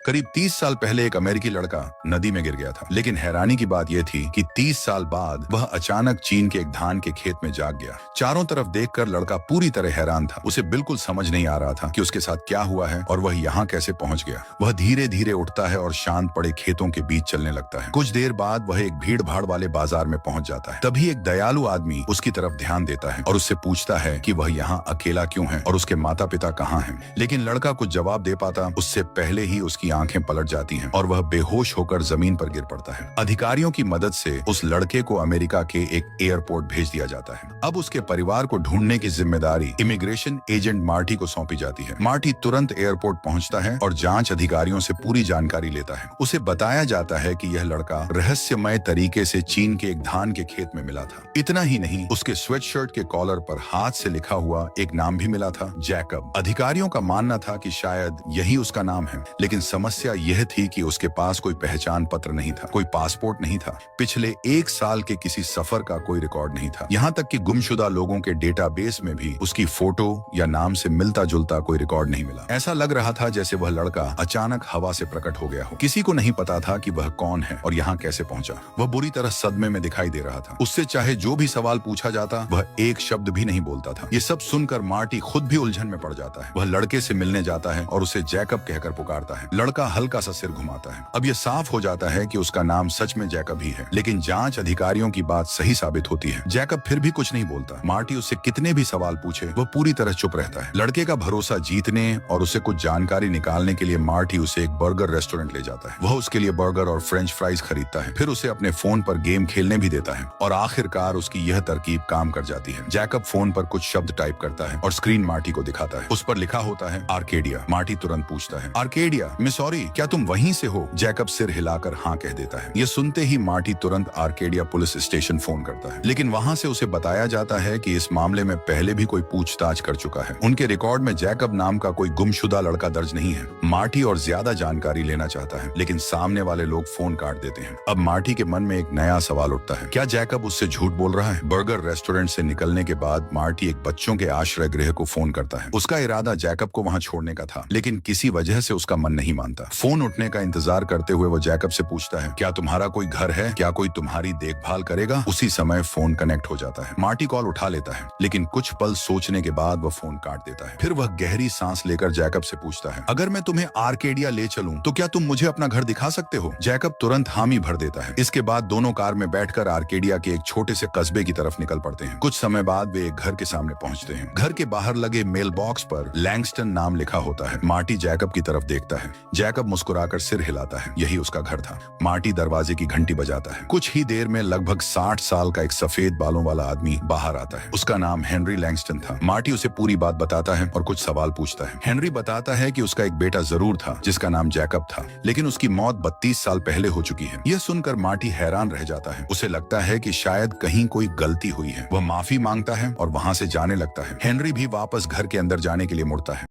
करीब 30 साल पहले एक अमेरिकी लड़का नदी में गिर गया था, लेकिन हैरानी की बात यह थी कि 30 साल बाद वह अचानक चीन के एक धान के खेत में जाग गया। चारों तरफ देखकर लड़का पूरी तरह हैरान था। उसे बिल्कुल समझ नहीं आ रहा था कि उसके साथ क्या हुआ है और वह यहाँ कैसे पहुंच गया। वह धीरे धीरे उठता है और शांत पड़े खेतों के बीच चलने लगता है। कुछ देर बाद वह एक भीड़ भाड़ वाले बाजार में पहुंच जाता है। तभी एक दयालु आदमी उसकी तरफ ध्यान देता है और उससे पूछता है कि वह यहाँ अकेला क्यों है और उसके माता पिता कहाँ हैं। लेकिन लड़का कुछ जवाब दे पाता उससे पहले ही उसकी आंखें पलट जाती हैं और वह बेहोश होकर जमीन पर गिर पड़ता है। अधिकारियों की मदद से उस लड़के को अमेरिका के एक एयरपोर्ट भेज दिया जाता है। अब उसके परिवार को ढूंढने की जिम्मेदारी इमिग्रेशन एजेंट मार्टी को सौंपी जाती है। मार्टी तुरंत एयरपोर्ट पहुंचता है और जांच अधिकारियों से पूरी जानकारी लेता है। उसे बताया जाता है कि यह लड़का रहस्यमय तरीके से चीन के एक धान के खेत में मिला था। इतना ही नहीं, उसके स्वेटशर्ट के कॉलर पर हाथ से लिखा हुआ एक नाम भी मिला था, जैकब। अधिकारियों का मानना था कि शायद यही उसका नाम है, लेकिन समस्या यह थी कि उसके पास कोई पहचान पत्र नहीं था, कोई पासपोर्ट नहीं था, पिछले 1 साल के किसी सफर का कोई रिकॉर्ड नहीं था। यहाँ तक कि गुमशुदा लोगों के डेटाबेस में भी उसकी फोटो या नाम से मिलता जुलता कोई रिकॉर्ड नहीं मिला। ऐसा लग रहा था जैसे वह लड़का अचानक हवा से प्रकट हो गया हो। किसी को नहीं पता था कि वह कौन है और यहाँ कैसे पहुंचा। वह बुरी तरह सदमे में दिखाई दे रहा था। उससे चाहे जो भी सवाल पूछा जाता, वह एक शब्द भी नहीं बोलता था। ये सब सुनकर मार्टी खुद भी उलझन में पड़ जाता है। वह लड़के से मिलने जाता है और उसे जैकब कहकर पुकारता है। लड़का हल्का सा सिर घुमाता है। अब यह साफ हो जाता है कि उसका नाम सच में जैकब ही है, लेकिन जांच अधिकारियों की बात सही साबित होती है। जैकब फिर भी कुछ नहीं बोलता। मार्टी उससे कितने भी सवाल पूछे, वह पूरी तरह चुप रहता है। लड़के का भरोसा जीतने और उसे कुछ जानकारी निकालने के लिए मार्टी उसे एक बर्गर रेस्टोरेंट ले जाता है। वह उसके लिए बर्गर और फ्रेंच फ्राइज खरीदता है, फिर उसे अपने फोन पर गेम खेलने भी देता है और आखिरकार उसकी यह तरकीब काम कर जाती है। जैकब फोन पर कुछ शब्द टाइप करता है और स्क्रीन मार्टी को दिखाता है। उस पर लिखा होता है आर्केडिया। मार्टी तुरंत पूछता है, आर्केडिया मैं सॉरी, क्या तुम वहीं से हो? जैकब सिर हिलाकर हाँ कह देता है। यह सुनते ही मार्टी तुरंत आर्केडिया पुलिस स्टेशन फोन करता है, लेकिन वहां से उसे बताया जाता है कि इस मामले में पहले भी कोई पूछताछ कर चुका है। उनके रिकॉर्ड में जैकब नाम का कोई गुमशुदा लड़का दर्ज नहीं है। मार्टी और ज्यादा जानकारी लेना चाहता है, लेकिन सामने वाले लोग फोन काट देते हैं। अब मार्टी के मन में एक नया सवाल उठता है, क्या जैकब उससे झूठ बोल रहा है? बर्गर रेस्टोरेंट से निकलने के बाद मार्टी एक बच्चों के आश्रय गृह को फोन करता है। उसका इरादा जैकब को वहां छोड़ने का था, लेकिन किसी वजह से उसका मन नहीं मानता। फोन उठने का इंतजार करते हुए वो जैकब से पूछता है, क्या तुम्हारा कोई घर है? क्या कोई तुम्हारी देखभाल करेगा? उसी समय फोन कनेक्ट हो जाता है। मार्टी कॉल उठा लेता है, लेकिन कुछ पल सोचने के बाद वह फोन काट देता है। फिर वह गहरी सांस लेकर जैकब से पूछता है, अगर मैं तुम्हें आर्केडिया ले चलूं तो क्या तुम मुझे अपना घर दिखा सकते हो? जैकब तुरंत हामी भर देता है। इसके बाद दोनों कार में बैठकर आर्केडिया के एक छोटे से कस्बे की तरफ निकल पड़ते हैं। कुछ समय बाद वे एक घर के सामने पहुंचते हैं। घर के बाहर लगे मेल बॉक्स पर लैंगस्टन नाम लिखा होता है। मार्टी जैकब की तरफ देखता है। जैकब मुस्कुराकर सिर हिलाता है। यही उसका घर था। मार्टी दरवाजे की घंटी बजाता है। कुछ ही देर में लगभग 60 साल का एक सफेद बालों वाला आदमी बाहर आता है। उसका नाम हेनरी लैंगस्टन था। मार्टी उसे पूरी बात बताता है और कुछ सवाल पूछता है। हेनरी बताता है कि उसका एक बेटा जरूर था जिसका नाम जैकब था, लेकिन उसकी मौत 32 साल पहले हो चुकी है। यह सुनकर मार्टी हैरान रह जाता है। उसे लगता है कि शायद कहीं कोई गलती हुई है। वह माफी मांगता है और वहां से जाने लगता है। हेनरी भी वापस घर के अंदर जाने के लिए मुड़ता है।